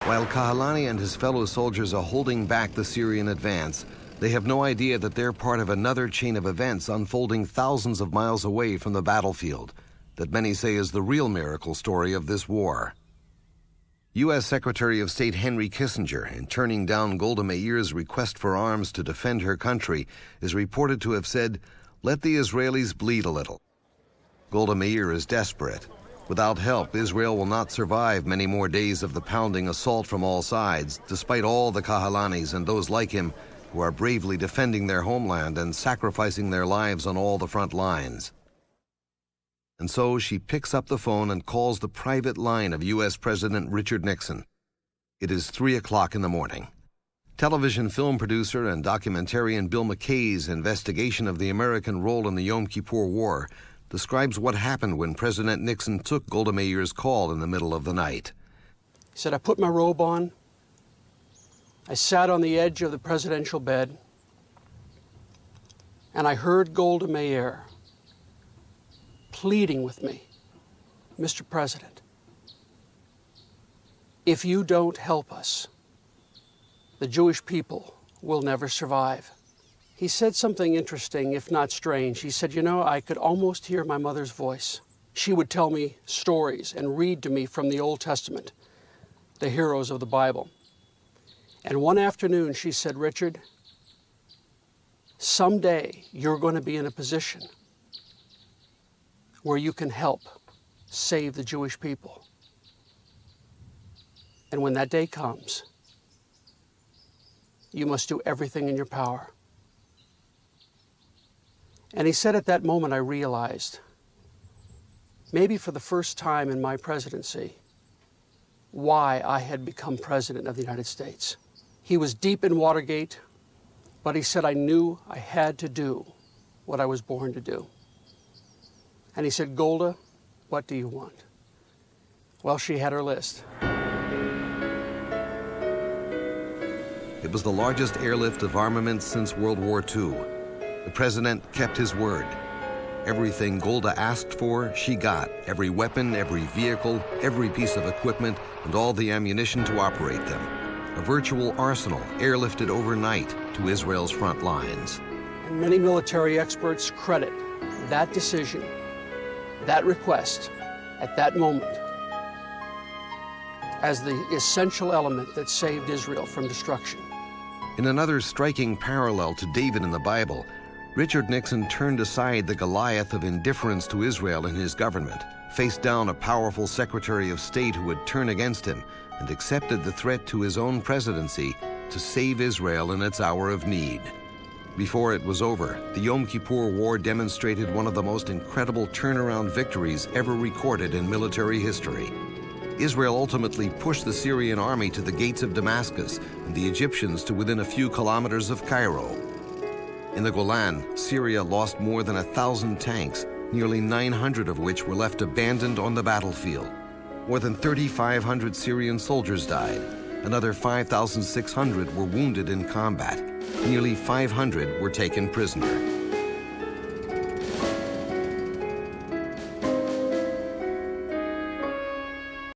While Kahalani and his fellow soldiers are holding back the Syrian advance, they have no idea that they're part of another chain of events unfolding thousands of miles away from the battlefield, that many say is the real miracle story of this war. U.S. Secretary of State Henry Kissinger, in turning down Golda Meir's request for arms to defend her country, is reported to have said, "Let the Israelis bleed a little." Golda Meir is desperate. Without help, Israel will not survive many more days of the pounding assault from all sides, despite all the Kahalanis and those like him who are bravely defending their homeland and sacrificing their lives on all the front lines. And so she picks up the phone and calls the private line of U.S. President Richard Nixon. It is 3 o'clock in the morning. Television film producer and documentarian Bill McKay's investigation of the American role in the Yom Kippur War describes what happened when President Nixon took Golda Meir's call in the middle of the night. He said, "I put my robe on. I sat on the edge of the presidential bed, and I heard Golda Meir pleading with me, 'Mr. President, if you don't help us, the Jewish people will never survive.'" He said something interesting, if not strange. He said, I could almost hear my mother's voice. She would tell me stories and read to me from the Old Testament, the heroes of the Bible. And one afternoon she said, "Richard, someday you're going to be in a position where you can help save the Jewish people. And when that day comes, you must do everything in your power." And he said, at that moment, I realized, maybe for the first time in my presidency, why I had become president of the United States. He was deep in Watergate, but he said, I knew I had to do what I was born to do. And he said, "Golda, what do you want?" Well, she had her list. It was the largest airlift of armaments since World War II. The president kept his word. Everything Golda asked for, she got. Every weapon, every vehicle, every piece of equipment, and all the ammunition to operate them. A virtual arsenal airlifted overnight to Israel's front lines. And many military experts credit that decision, that request, at that moment, as the essential element that saved Israel from destruction. In another striking parallel to David in the Bible, Richard Nixon turned aside the Goliath of indifference to Israel in his government, faced down a powerful Secretary of State who had turned against him, and accepted the threat to his own presidency to save Israel in its hour of need. Before it was over, the Yom Kippur War demonstrated one of the most incredible turnaround victories ever recorded in military history. Israel ultimately pushed the Syrian army to the gates of Damascus and the Egyptians to within a few kilometers of Cairo. In the Golan, Syria lost more than 1,000 tanks, nearly 900 of which were left abandoned on the battlefield. More than 3,500 Syrian soldiers died. Another 5,600 were wounded in combat. Nearly 500 were taken prisoner.